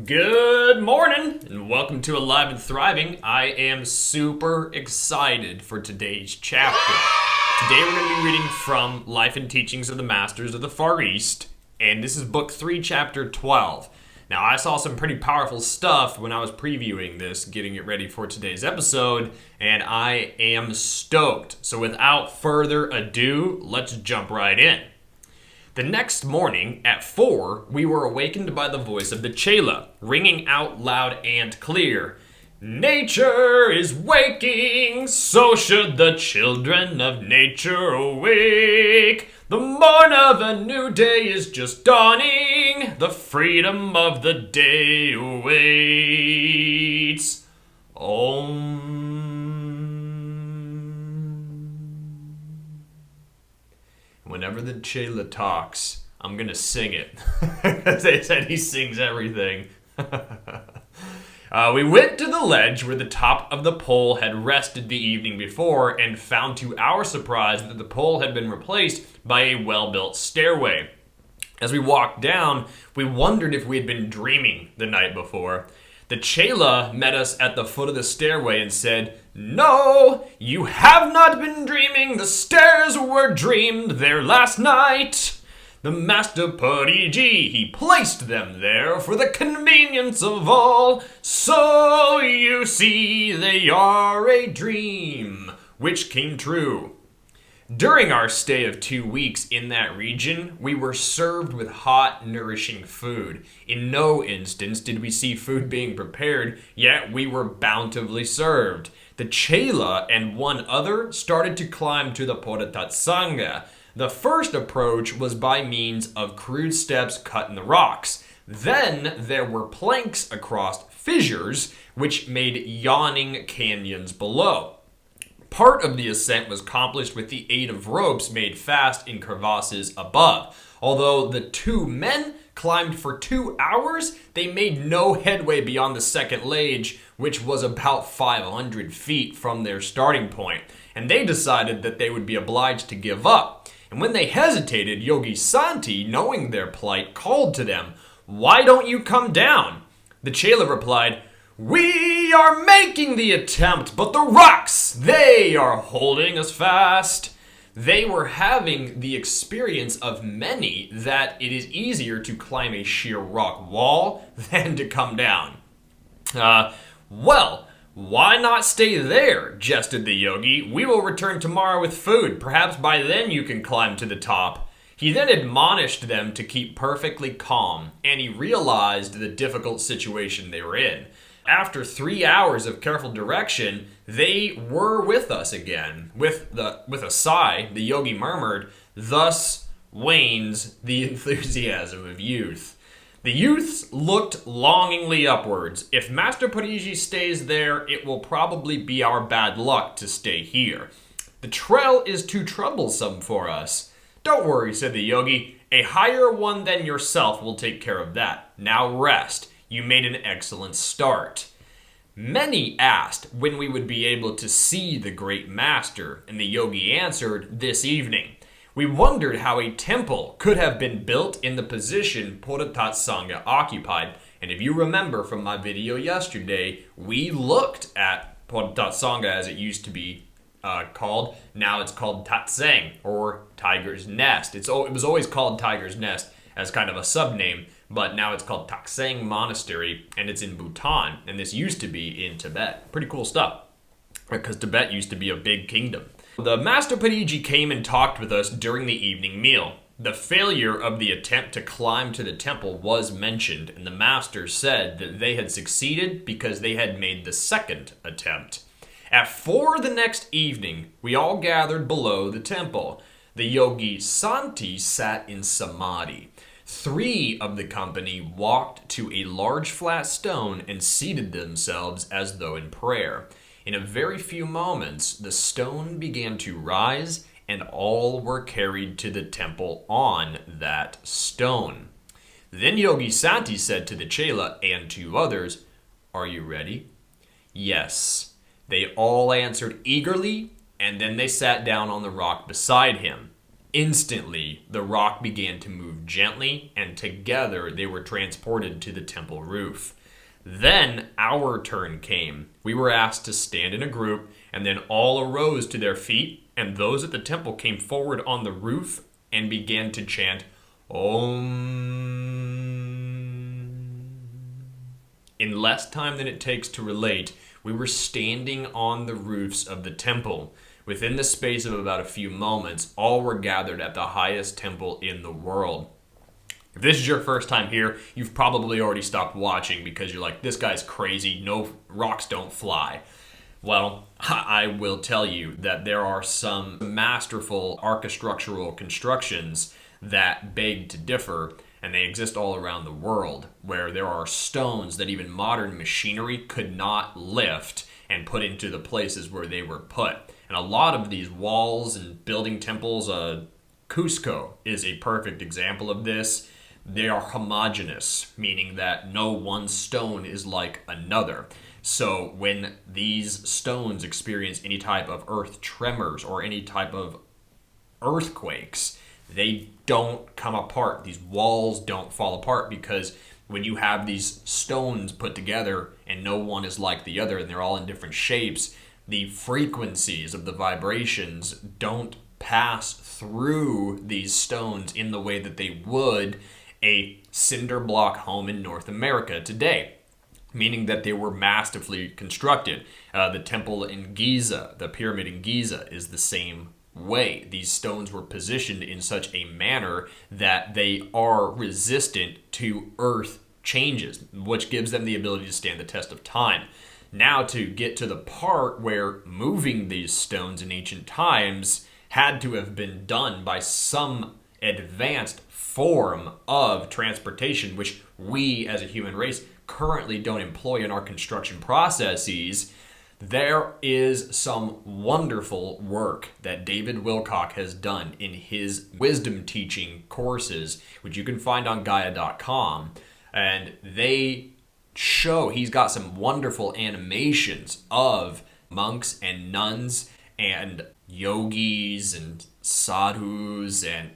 Good morning, and welcome to Alive and Thriving. I am super excited for today's chapter. Today we're going to be reading from Life and Teachings of the Masters of the Far East, and this is Book 3, Chapter 12. Now, I saw some pretty powerful stuff when I was previewing this, getting it ready for today's episode, and I am stoked. So without further ado, let's jump right in. The next morning, at 4, we were awakened by the voice of the Chela, ringing out loud and clear. Nature is waking, so should the children of nature awake. The morn of a new day is just dawning, the freedom of the day awaits. Om. Whenever the Chela talks, I'm gonna sing it. They said he sings everything. We went to the ledge where the top of the pole had rested the evening before and found to our surprise that the pole had been replaced by a well-built stairway. As we walked down, we wondered if we had been dreaming the night before. The Chela met us at the foot of the stairway and said, "No, you have not been dreaming. The stairs were dreamed there last night. The Master Pariji, he placed them there for the convenience of all. So you see they are a dream, which came true." During our stay of 2 weeks in that region, we were served with hot, nourishing food. In no instance did we see food being prepared, yet we were bountifully served. The Chela and one other started to climb to the Podatatsanga. The first approach was by means of crude steps cut in the rocks. Then there were planks across fissures, which made yawning canyons below. Part of the ascent was accomplished with the aid of ropes made fast in crevasses above. Although the two men climbed for 2 hours, they made no headway beyond the second ledge, which was about 500 feet from their starting point, and they decided that they would be obliged to give up. And when they hesitated, Yogi Santi, knowing their plight, called to them, "Why don't you come down?" The Chela replied, "We are making the attempt, but the rocks, they are holding us fast." They were having the experience of many that it is easier to climb a sheer rock wall than to come down. Well, why not stay there, jested the yogi. "We will return tomorrow with food. Perhaps by then you can climb to the top." He then admonished them to keep perfectly calm, and he realized the difficult situation they were in. After 3 hours of careful direction, they were with us again. With a sigh, the yogi murmured, "Thus wanes the enthusiasm of youth." The youths looked longingly upwards. "If Master Pariji stays there, it will probably be our bad luck to stay here. The trail is too troublesome for us." "Don't worry," said the yogi. "A higher one than yourself will take care of that. Now rest. You made an excellent start." Many asked when we would be able to see the great master, and the yogi answered, "This evening." We wondered how a temple could have been built in the position Podatatsanga occupied, and if you remember from my video yesterday, we looked at Podatatsanga as it used to be called. Now it's called Tatsang, or Tiger's Nest. It was always called Tiger's Nest as kind of a sub-name, but now it's called Tatsang Monastery, and it's in Bhutan, and this used to be in Tibet. Pretty cool stuff, because Tibet used to be a big kingdom. The Master Pariji came and talked with us during the evening meal. The failure of the attempt to climb to the temple was mentioned, and the master said that they had succeeded because they had made the second attempt. At 4 the next evening, we all gathered below the temple. The yogi Santi sat in samadhi. 3 of the company walked to a large flat stone and seated themselves as though in prayer. In a very few moments, the stone began to rise, and all were carried to the temple on that stone. Then Yogi Santi said to the Chela and 2 others, "Are you ready?" "Yes." They all answered eagerly, and then they sat down on the rock beside him. Instantly, the rock began to move gently, and together they were transported to the temple roof. Then our turn came. We were asked to stand in a group, and then all arose to their feet, and those at the temple came forward on the roof and began to chant, Om. In less time than it takes to relate, we were standing on the roofs of the temple. Within the space of about a few moments, all were gathered at the highest temple in the world. If this is your first time here, you've probably already stopped watching because you're like, this guy's crazy, no, rocks don't fly. Well, I will tell you that there are some masterful architectural constructions that beg to differ, and they exist all around the world, where there are stones that even modern machinery could not lift and put into the places where they were put. And a lot of these walls and building temples, Cusco is a perfect example of this. They are homogeneous, meaning that no one stone is like another. So when these stones experience any type of earth tremors or any type of earthquakes, they don't come apart. These walls don't fall apart because when you have these stones put together and no one is like the other and they're all in different shapes, the frequencies of the vibrations don't pass through these stones in the way that they would a cinder block home in North America today, meaning that they were masterfully constructed. The temple in Giza, the pyramid in Giza, is the same way. These stones were positioned in such a manner that they are resistant to earth changes, which gives them the ability to stand the test of time. Now, to get to the part where moving these stones in ancient times had to have been done by some advanced form of transportation, which we as a human race currently don't employ in our construction processes, there is some wonderful work that David Wilcock has done in his wisdom teaching courses, which you can find on Gaia.com. And they show, he's got some wonderful animations of monks and nuns and yogis and sadhus and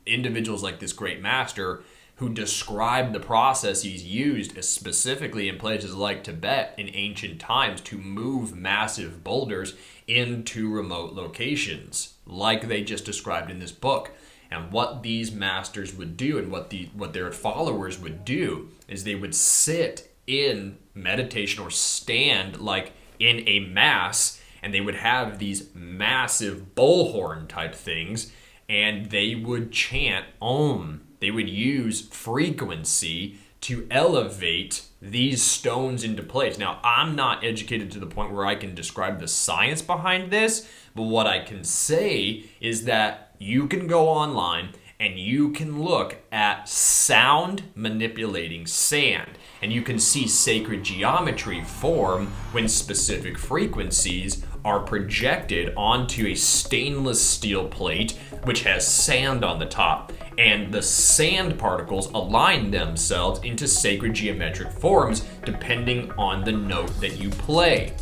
individuals like this great master who describe the processes used specifically in places like Tibet in ancient times to move massive boulders into remote locations, like they just described in this book. And what these masters would do and what their followers would do is they would sit in meditation or stand like in a mass, and they would have these massive bullhorn type things, and they would chant Om. They would use frequency to elevate these stones into place. Now, I'm not educated to the point where I can describe the science behind this, but what I can say is that you can go online and you can look at sound manipulating sand, and you can see sacred geometry form when specific frequencies are projected onto a stainless steel plate which has sand on the top, and the sand particles align themselves into sacred geometric forms depending on the note that you play.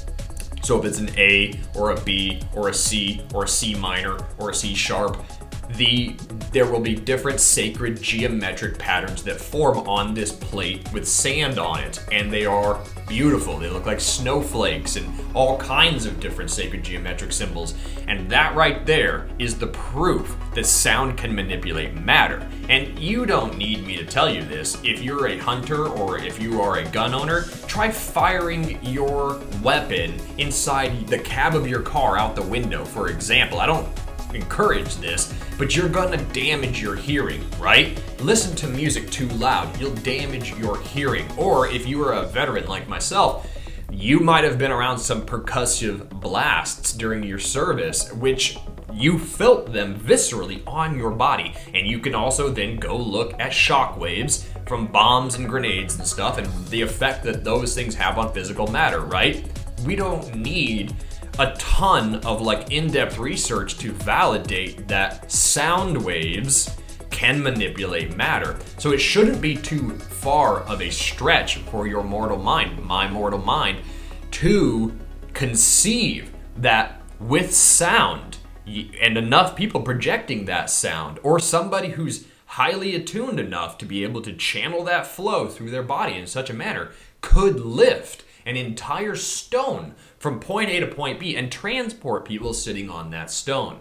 So if it's an A or a B or a C or a C minor or a C sharp, there will be different sacred geometric patterns that form on this plate with sand on it, and they are beautiful. They look like snowflakes and all kinds of different sacred geometric symbols, and that right there is the proof that sound can manipulate matter. And you don't need me to tell you this. If you're a hunter or if you are a gun owner, try firing your weapon inside the cab of your car out the window, for example. I don't encourage this, but you're gonna damage your hearing, right? Listen to music too loud, you'll damage your hearing. Or if you are a veteran like myself, you might have been around some percussive blasts during your service, which you felt them viscerally on your body. And you can also then go look at shock waves from bombs and grenades and stuff, and the effect that those things have on physical matter, right? We don't need a ton of in-depth research to validate that sound waves can manipulate matter. So it shouldn't be too far of a stretch for your mortal mind, my mortal mind, to conceive that with sound and enough people projecting that sound, or somebody who's highly attuned enough to be able to channel that flow through their body in such a manner, could lift an entire stone from point A to point B and transport people sitting on that stone.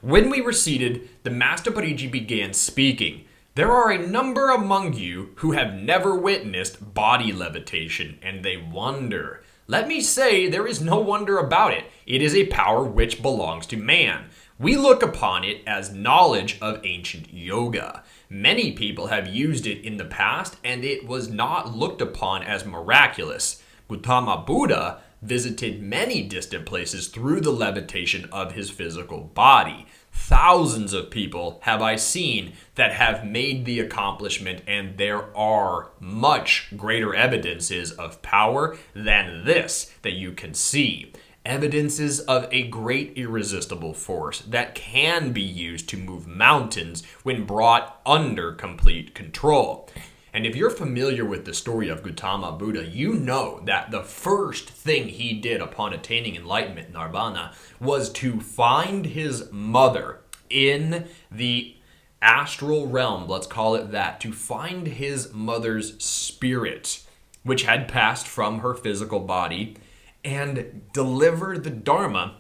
When we were seated, the Master Parigi began speaking. There are a number among you who have never witnessed body levitation, and they wonder. Let me say, there is no wonder about it. It is a power which belongs to man. We look upon it as knowledge of ancient yoga. Many people have used it in the past, and it was not looked upon as miraculous. Gautama Buddha visited many distant places through the levitation of his physical body. Thousands of people have I seen that have made the accomplishment, and there are much greater evidences of power than this that you can see. Evidences of a great irresistible force that can be used to move mountains when brought under complete control. And if you're familiar with the story of Gautama Buddha, you know that the first thing he did upon attaining enlightenment, nirvana, was to find his mother in the astral realm, let's call it that, to find his mother's spirit, which had passed from her physical body, and deliver the Dharma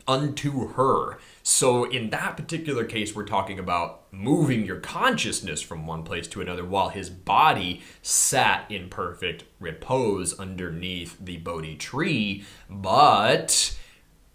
unto her. So in that particular case, we're talking about moving your consciousness from one place to another while his body sat in perfect repose underneath the Bodhi tree. But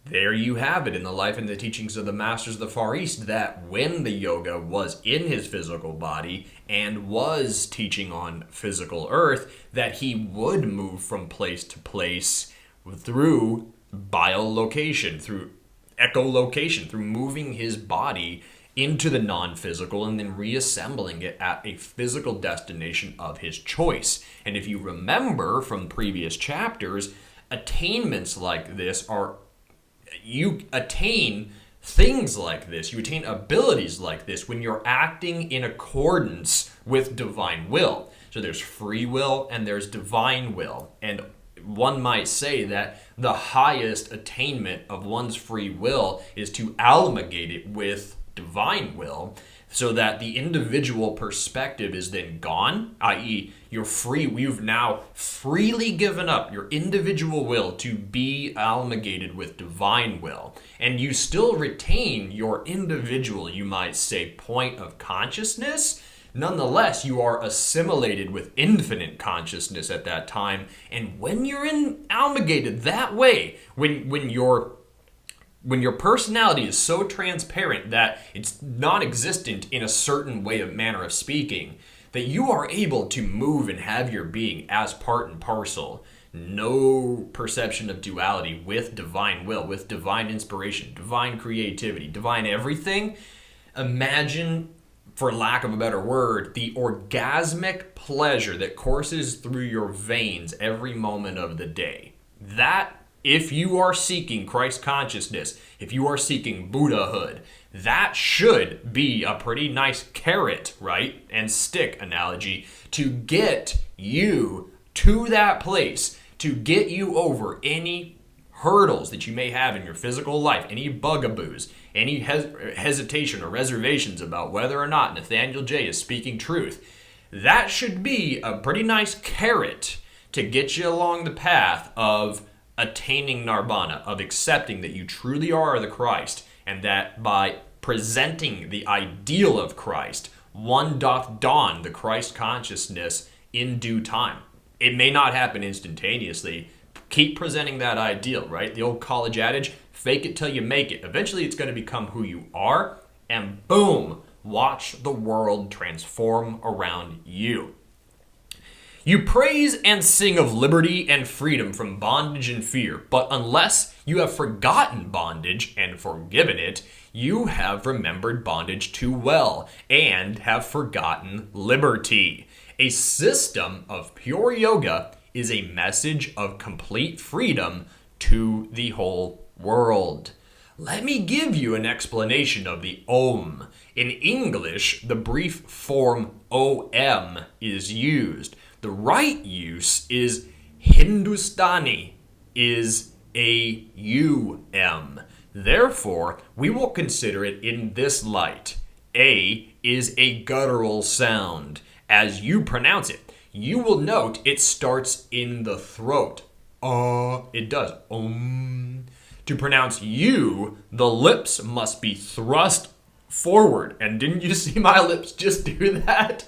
there you have it in the life and the teachings of the masters of the Far East, that when the yoga was in his physical body and was teaching on physical earth, that he would move from place to place through biolocation, through echolocation, through moving his body into the non-physical and then reassembling it at a physical destination of his choice. And if you remember from previous chapters, attainments like this are, you attain things like this, you attain abilities like this when you're acting in accordance with divine will. So there's free will and there's divine will. And one might say that the highest attainment of one's free will is to amalgamate it with divine will, so that the individual perspective is then gone, i.e. you're free, you've now freely given up your individual will to be amalgamated with divine will. And you still retain your individual, you might say, point of consciousness. Nonetheless, you are assimilated with infinite consciousness at that time. And when you're amalgamated that way, when your personality is so transparent that it's non-existent in a certain way of manner of speaking, that you are able to move and have your being as part and parcel, no perception of duality, with divine will, with divine inspiration, divine creativity, divine everything. Imagine, for lack of a better word, the orgasmic pleasure that courses through your veins every moment of the day. That, if you are seeking Christ consciousness, if you are seeking Buddhahood, that should be a pretty nice carrot, right, and stick analogy to get you to that place, to get you over any hurdles that you may have in your physical life, any bugaboos, any hesitation or reservations about whether or not Nathaniel J is speaking truth. That should be a pretty nice carrot to get you along the path of attaining nirvana, of accepting that you truly are the Christ, and that by presenting the ideal of Christ, one doth dawn the Christ consciousness in due time. It may not happen instantaneously. Keep presenting that ideal, right? The old college adage, fake it till you make it. Eventually it's going to become who you are, and boom, watch the world transform around you. You praise and sing of liberty and freedom from bondage and fear, but unless you have forgotten bondage and forgiven it, you have remembered bondage too well and have forgotten liberty. A system of pure yoga is a message of complete freedom to the whole world. Let me give you an explanation of the Om. In English, the brief form OM is used. The right use is Hindustani, is AUM. Therefore, we will consider it in this light. A is a guttural sound. As you pronounce it, you will note it starts in the throat. It does. To pronounce you, the lips must be thrust forward. And didn't you see my lips just do that?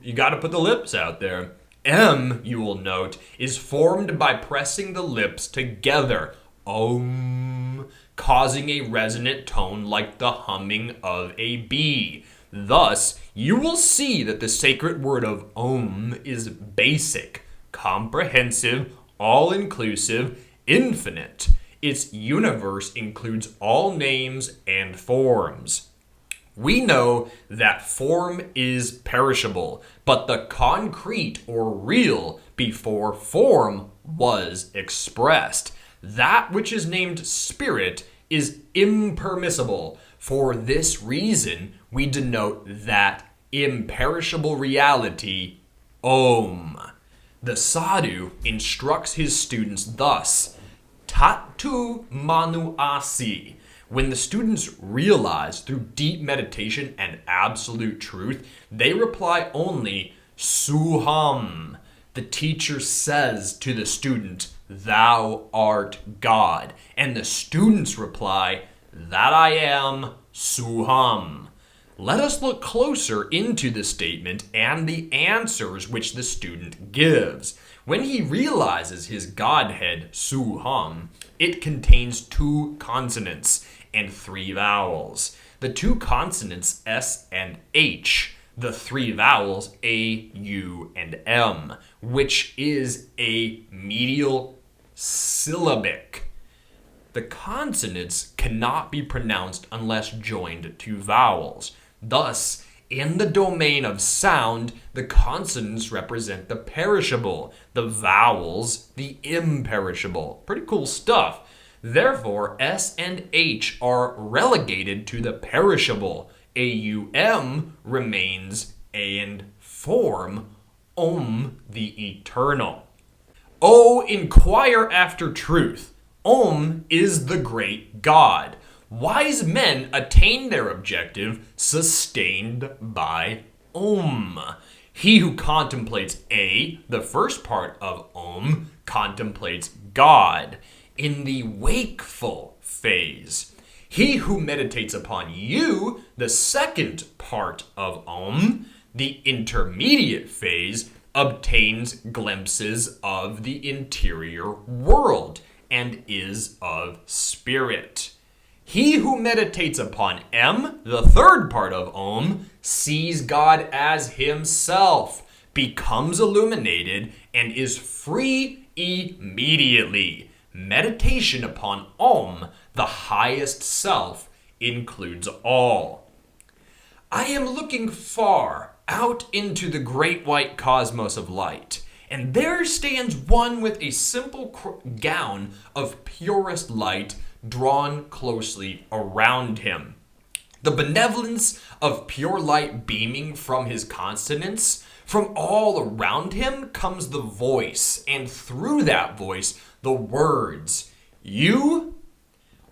You gotta put the lips out there. M, you will note, is formed by pressing the lips together. Causing a resonant tone like the humming of a bee. Thus, you will see that the sacred word of Om is basic, comprehensive, all-inclusive, infinite. Its universe includes all names and forms. We know that form is perishable, but the concrete or real before form was expressed. That which is named spirit is impermissible. For this reason, we denote that imperishable reality, Om. The sadhu instructs his students thus, Tatu manu asi. When the students realize through deep meditation and absolute truth, they reply only, Suham. The teacher says to the student, Thou art God. And the students reply, That I am, Suham. Let us look closer into the statement and the answers which the student gives. When he realizes his Godhead, Suham, it contains 2 consonants and 3 vowels. The 2 consonants, S and H, the 3 vowels, A, U, and M, which is a medial syllabic. The consonants cannot be pronounced unless joined to vowels. Thus, in the domain of sound, the consonants represent the perishable, the vowels the imperishable. Pretty cool stuff. Therefore, S and H are relegated to the perishable. AUM remains and form Om the eternal. O inquire after truth. Om is the great God. Wise men attain their objective sustained by Om. He who contemplates A, the first part of Om, contemplates God in the wakeful phase. He who meditates upon U, the second part of Om, the intermediate phase, obtains glimpses of the interior world and is of spirit. He who meditates upon M, the third part of Om, sees God as himself, becomes illuminated, and is free immediately. Meditation upon Om, the highest self, includes all. I am looking far out into the great white cosmos of light, and there stands one with a simple gown of purest light drawn closely around him. The benevolence of pure light beaming from his consonants, from all around him comes the voice, and through that voice, the words, You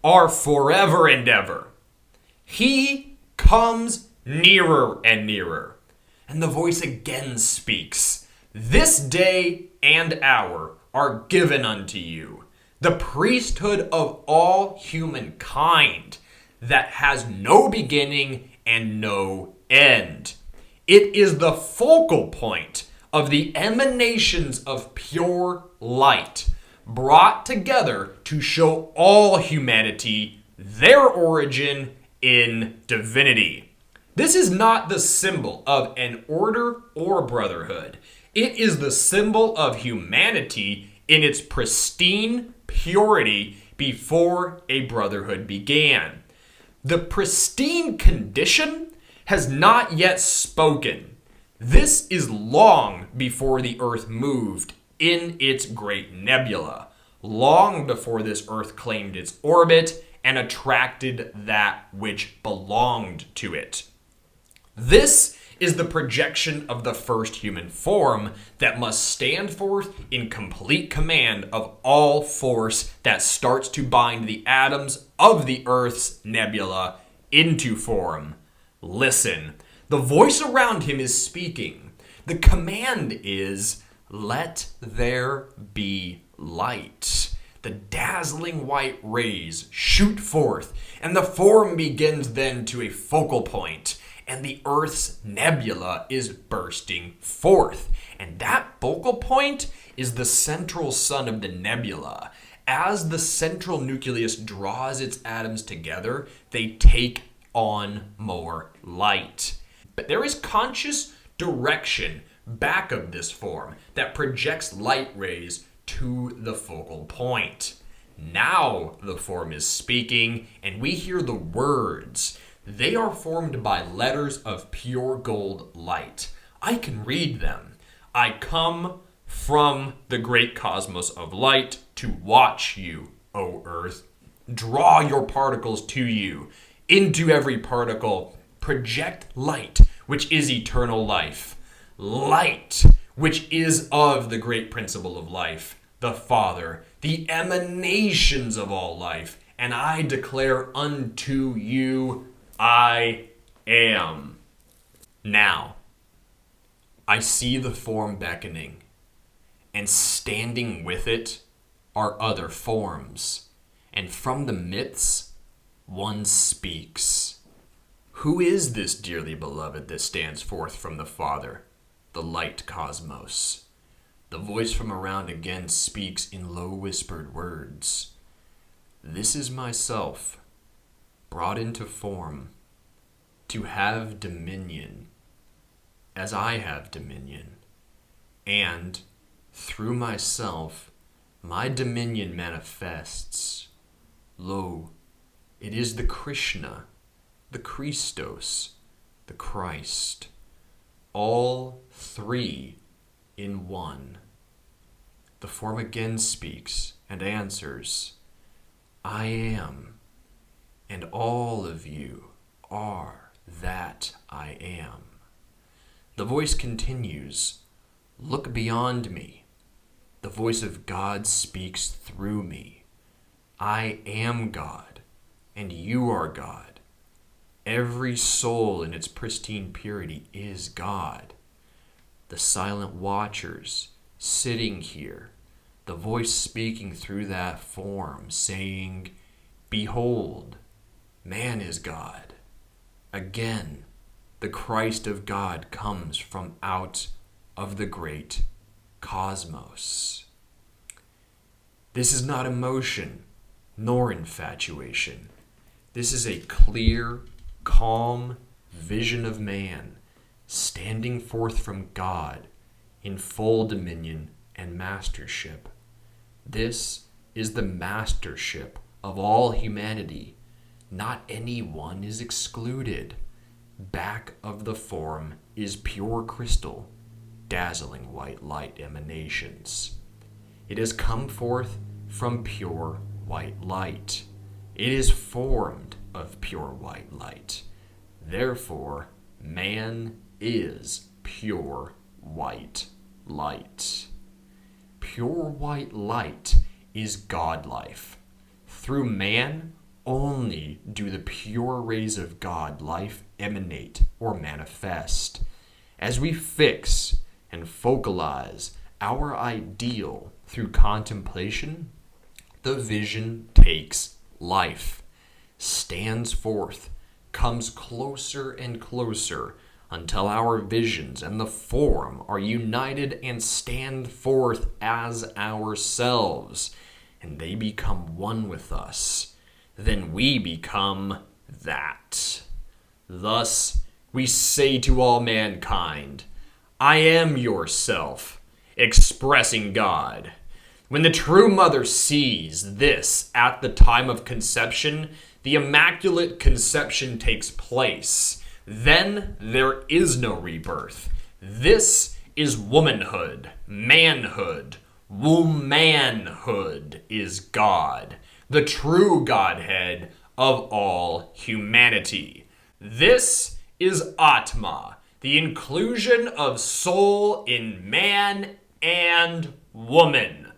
are forever and ever. He comes nearer and nearer. And the voice again speaks, This day and hour are given unto you, the priesthood of all humankind that has no beginning and no end. It is the focal point of the emanations of pure light, brought together to show all humanity their origin in divinity. This is not the symbol of an order or brotherhood. It is the symbol of humanity in its pristine purity before a brotherhood began. The pristine condition has not yet spoken. This is long before the earth moved in its great nebula, long before this earth claimed its orbit and attracted that which belonged to it. This is the projection of the first human form that must stand forth in complete command of all force that starts to bind the atoms of the Earth's nebula into form. Listen, the voice around him is speaking. The command is, "Let there be light." The dazzling white rays shoot forth, and the form begins then to a focal point, and the Earth's nebula is bursting forth. And that focal point is the central sun of the nebula. As the central nucleus draws its atoms together, they take on more light. But there is conscious direction back of this form that projects light rays to the focal point. Now the form is speaking, and we hear the words. They are formed by letters of pure gold light. I can read them. "I come from the great cosmos of light to watch you, O Earth. Draw your particles to you. Into every particle, project light, which is eternal life. Light, which is of the great principle of life, the Father, the emanations of all life. And I declare unto you, I am." Now, I see the form beckoning, and standing with it are other forms. And from the midst, one speaks. Who is this dearly beloved that stands forth from the Father, the light cosmos? The voice from around again speaks in low whispered words. "This is myself, brought into form, to have dominion, as I have dominion. And through myself, my dominion manifests. Lo, it is the Krishna, the Christos, the Christ, all three in one." The form again speaks and answers, "I am, and all of you are that I am." The voice continues, "Look beyond me. The voice of God speaks through me. I am God, and you are God. Every soul in its pristine purity is God. The silent watchers sitting here, the voice speaking through that form, saying, 'Behold, man is God.' Again, the Christ of God comes from out of the great cosmos." This is not emotion, nor infatuation. This is a clear, calm vision of man standing forth from God in full dominion and mastership. This is the mastership of all humanity. Not any one is excluded. Back of the form is pure crystal, dazzling white light emanations. It has come forth from pure white light. It is formed of pure white light. Therefore, man is pure white light. Pure white light is God life. Through man only do the pure rays of God life emanate or manifest. As we fix and focalize our ideal through contemplation, the vision takes life, stands forth, comes closer and closer until our visions and the form are united and stand forth as ourselves, and they become one with us. Then we become that. Thus, we say to all mankind, "I am yourself," expressing God. When the true mother sees this at the time of conception, the immaculate conception takes place. Then there is no rebirth. This is womanhood, manhood. Womanhood is God, the true Godhead of all humanity. This is Atma, the inclusion of soul in man and woman.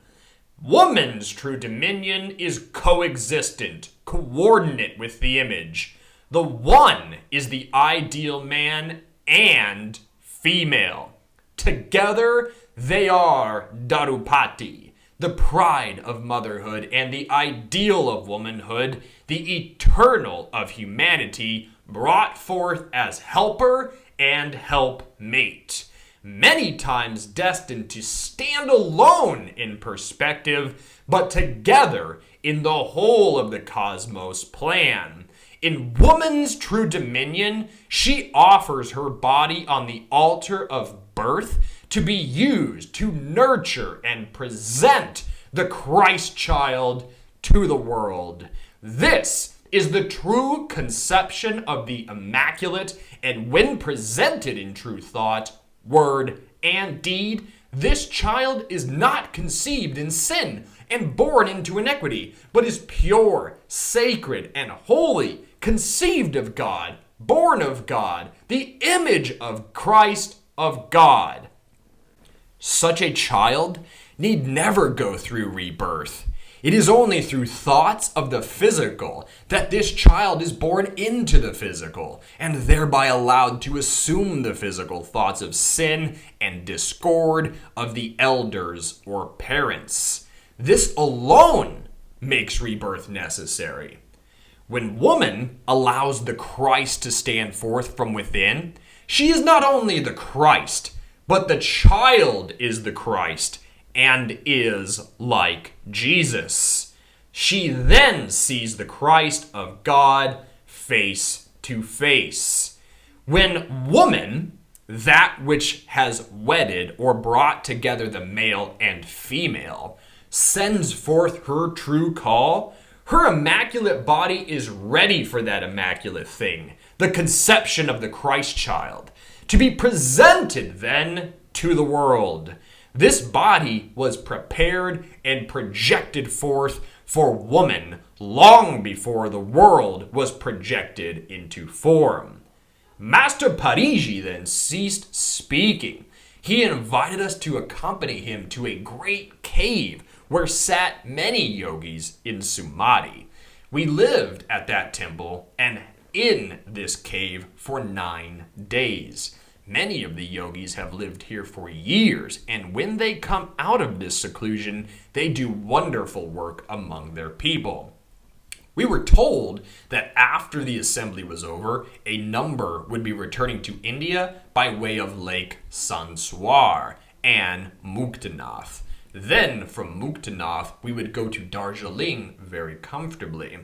Woman's true dominion is coexistent, coordinate with the image. The one is the ideal man and female. Together, they are Darupati, the pride of motherhood and the ideal of womanhood, the eternal of humanity, brought forth as helper and helpmate. Many times destined to stand alone in perspective, but together in the whole of the cosmos plan. In woman's true dominion, she offers her body on the altar of birth to be used to nurture and present the Christ child to the world. This is the true conception of the immaculate, and when presented in true thought, word, and deed, this child is not conceived in sin and born into iniquity, but is pure, sacred, and holy, conceived of God, born of God, the image of Christ of God. Such a child need never go through rebirth. It is only through thoughts of the physical that this child is born into the physical, and thereby allowed to assume the physical thoughts of sin and discord of the elders or parents. This alone makes rebirth necessary. When woman allows the Christ to stand forth from within, she is not only the Christ, but the child is the Christ and is like Jesus. She then sees the Christ of God face to face. When woman, that which has wedded or brought together the male and female, sends forth her true call, her immaculate body is ready for that immaculate thing, the conception of the Christ child, to be presented then to the world. This body was prepared and projected forth for woman long before the world was projected into form. Master Parigi then ceased speaking. He invited us to accompany him to a great cave where sat many yogis in Samadhi. We lived at that temple and in this cave for 9 days. Many of the yogis have lived here for years, and when they come out of this seclusion, they do wonderful work among their people. We were told that after the assembly was over, a number would be returning to India by way of Lake Sanswar and Muktanath. Then from Muktanath, we would go to Darjeeling very comfortably.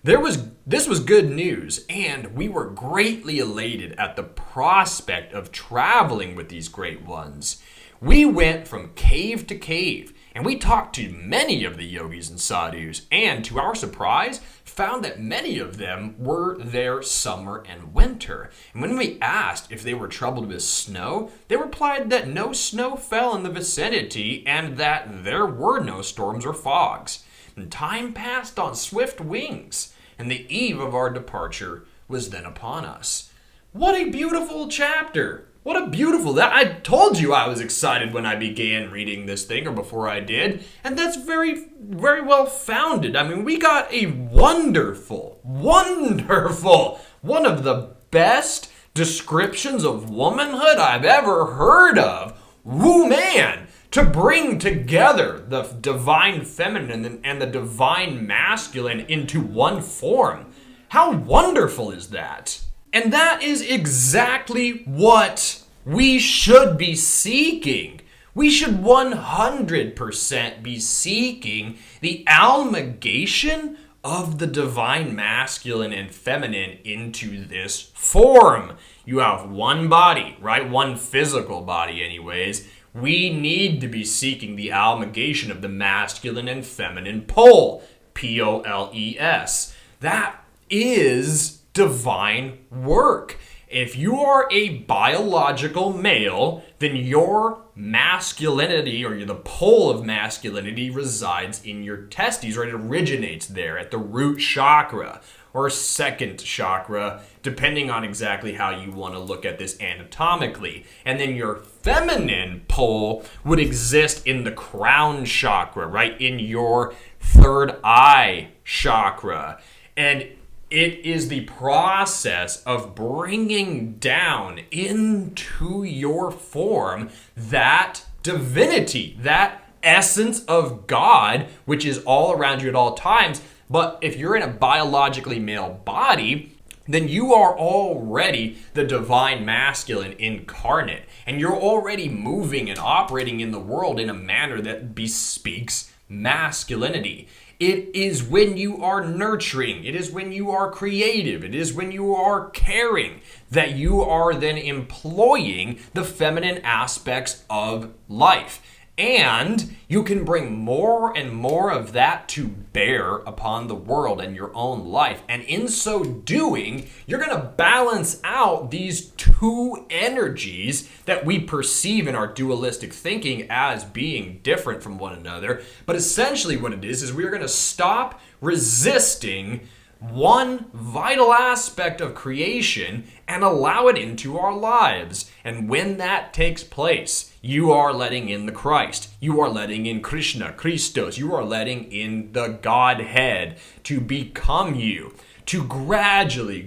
This was good news, and we were greatly elated at the prospect of traveling with these great ones. We went from cave to cave, and we talked to many of the yogis and sadhus, and to our surprise, found that many of them were there summer and winter. And when we asked if they were troubled with snow, they replied that no snow fell in the vicinity and that there were no storms or fogs. And time passed on swift wings, and the eve of our departure was then upon us. What a beautiful chapter! What a beautiful... I told you I was excited when I began reading this thing, or before I did, and that's very, very well founded. I mean, we got a wonderful, one of the best descriptions of womanhood I've ever heard of. Woo, man! To bring together the divine feminine and the divine masculine into one form. How wonderful is that? And that is exactly what we should be seeking. We should 100% be seeking the amalgamation of the divine masculine and feminine into this form. You have one body, right? One physical body anyways. We need to be seeking the amalgamation of the masculine and feminine pole, Poles. That is divine work. If you are a biological male, then your masculinity, or the pole of masculinity, resides in your testes, or it originates there at the root chakra or second chakra, depending on exactly how you want to look at this anatomically. And then your feminine pole would exist in the crown chakra, right? In your third eye chakra. And it is the process of bringing down into your form that divinity, that essence of God, which is all around you at all times. But if you're in a biologically male body, then you are already the divine masculine incarnate. And you're already moving and operating in the world in a manner that bespeaks masculinity. It is when you are nurturing, it is when you are creative, it is when you are caring that you are then employing the feminine aspects of life. And you can bring more and more of that to bear upon the world and your own life. And in so doing, you're going to balance out these two energies that we perceive in our dualistic thinking as being different from one another. But essentially what it is we're going to stop resisting one vital aspect of creation and allow it into our lives. And when that takes place, you are letting in the Christ. You are letting in Krishna, Christos. You are letting in the Godhead to become you. To gradually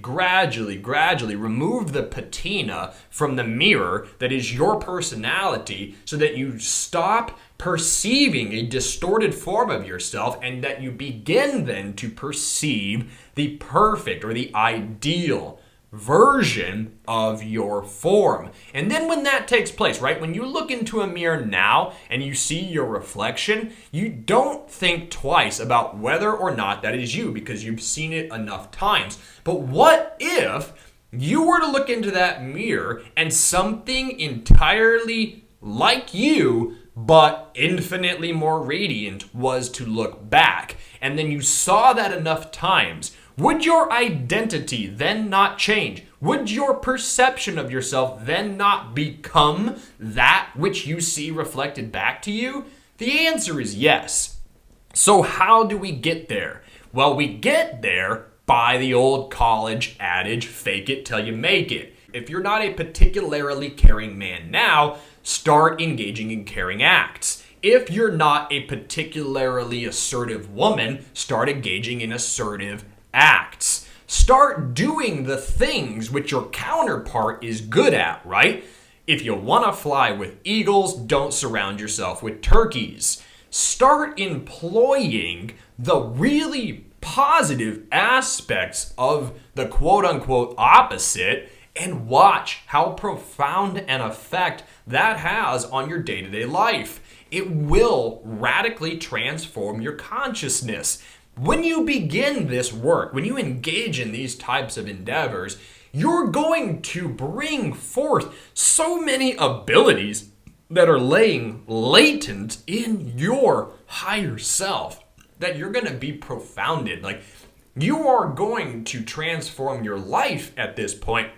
remove the patina from the mirror that is your personality, so that you stop perceiving a distorted form of yourself and that you begin then to perceive the perfect or the ideal version of your form. And then when that takes place, right, when you look into a mirror now and you see your reflection, you don't think twice about whether or not that is you, because you've seen it enough times. But what if you were to look into that mirror and something entirely like you, but infinitely more radiant, was to look back, and then you saw that enough times? Would your identity then not change? Would your perception of yourself then not become that which you see reflected back to you? The answer is yes. So how do we get there? Well, we get there by the old college adage, fake it till you make it. If you're not a particularly caring man now, start engaging in caring acts. If you're not a particularly assertive woman, start engaging in assertive acts. Start doing the things which your counterpart is good at, right? If you want to fly with eagles, don't surround yourself with turkeys. Start employing the really positive aspects of the quote-unquote opposite, and watch how profound an effect that has on your day-to-day life. It will radically transform your consciousness. When you begin this work, when you engage in these types of endeavors, you're going to bring forth so many abilities that are laying latent in your higher self that you're going to be profounded. Like, you are going to transform your life at this point.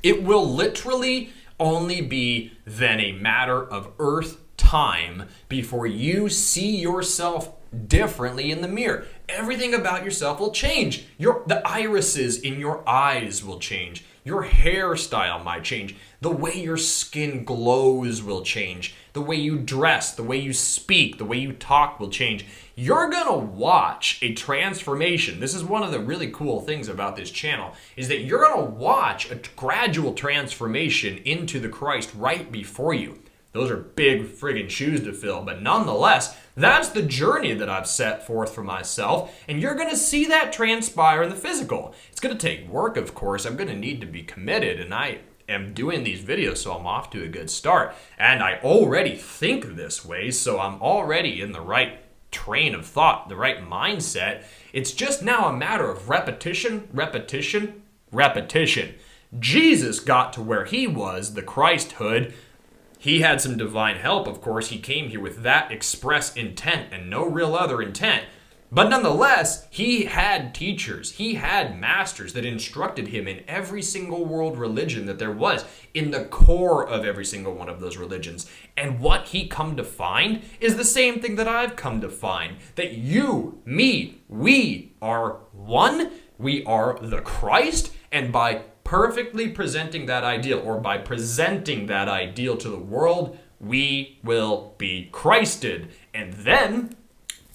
It will literally only be then a matter of earth time before you see yourself differently in the mirror. Everything about yourself will change. The irises in your eyes will change. Your hairstyle might change. The way your skin glows will change. The way you dress, the way you speak, the way you talk will change. You're gonna watch a transformation. This is one of the really cool things about this channel, is that you're gonna watch a gradual transformation into the Christ right before you. Those are big friggin' shoes to fill, but nonetheless, that's the journey that I've set forth for myself, and you're going to see that transpire in the physical. It's going to take work, of course. I'm going to need to be committed, and I am doing these videos, so I'm off to a good start. And I already think this way, so I'm already in the right train of thought, the right mindset. It's just now a matter of repetition, repetition, repetition. Jesus got to where he was, the Christhood. He had some divine help, of course. He came here with that express intent and no real other intent. But nonetheless, he had teachers, he had masters that instructed him in every single world religion that there was, in the core of every single one of those religions. And what he come to find is the same thing that I've come to find, that you, me, we are one, we are the Christ, and by perfectly presenting that ideal, or by presenting that ideal to the world, we will be Christed. And then,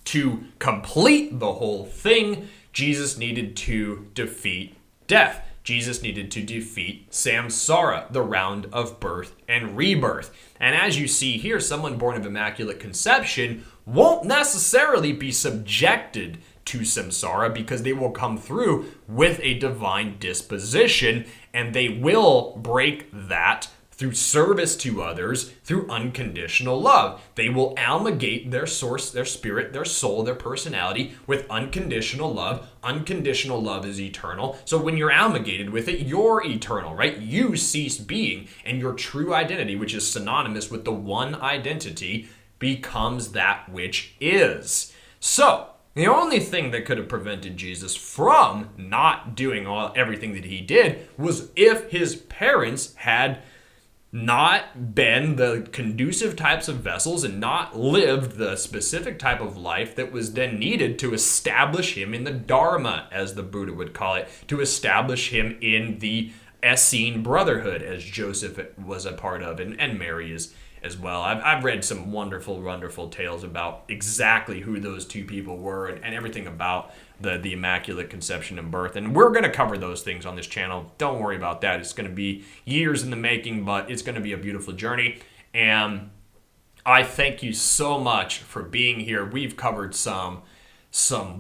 to complete the whole thing, Jesus needed to defeat death. Jesus needed to defeat samsara, the round of birth and rebirth. And as you see here, someone born of Immaculate Conception won't necessarily be subjected to samsara, because they will come through with a divine disposition, and they will break that through service to others, through unconditional love. They will amalgate their source, their spirit, their soul, their personality with unconditional love. Unconditional love is eternal. So when you're amalgated with it, you're eternal, right? You cease being, and your true identity, which is synonymous with the one identity, becomes that which is. So, the only thing that could have prevented Jesus from not doing everything that he did was if his parents had not been the conducive types of vessels and not lived the specific type of life that was then needed to establish him in the Dharma, as the Buddha would call it, to establish him in the Essene Brotherhood, as Joseph was a part of, and Mary is as well. I've read some wonderful, wonderful tales about exactly who those two people were, and everything about the Immaculate Conception and birth. And we're going to cover those things on this channel. Don't worry about that. It's going to be years in the making, but it's going to be a beautiful journey. And I thank you so much for being here. We've covered some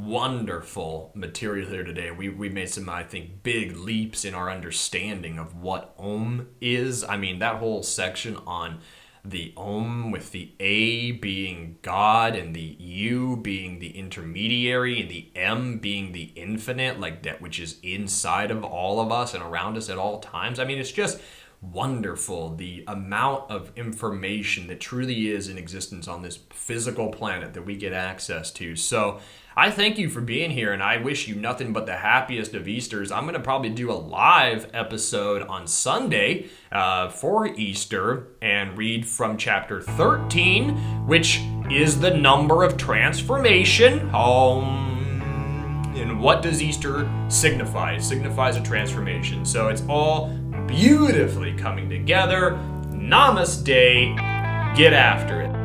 wonderful material here today. We made some, I think, big leaps in our understanding of what Om is. I mean, that whole section on the Om, with the A being God and the U being the intermediary and the M being the infinite, like that which is inside of all of us and around us at all times. I mean, it's just wonderful, the amount of information that truly is in existence on this physical planet that we get access to. So I thank you for being here, and I wish you nothing but the happiest of Easters. I'm going to probably do a live episode on Sunday for Easter and read from chapter 13, which is the number of transformation. And what does Easter signify? It signifies a transformation. So it's all beautifully coming together. Namaste. Get after it.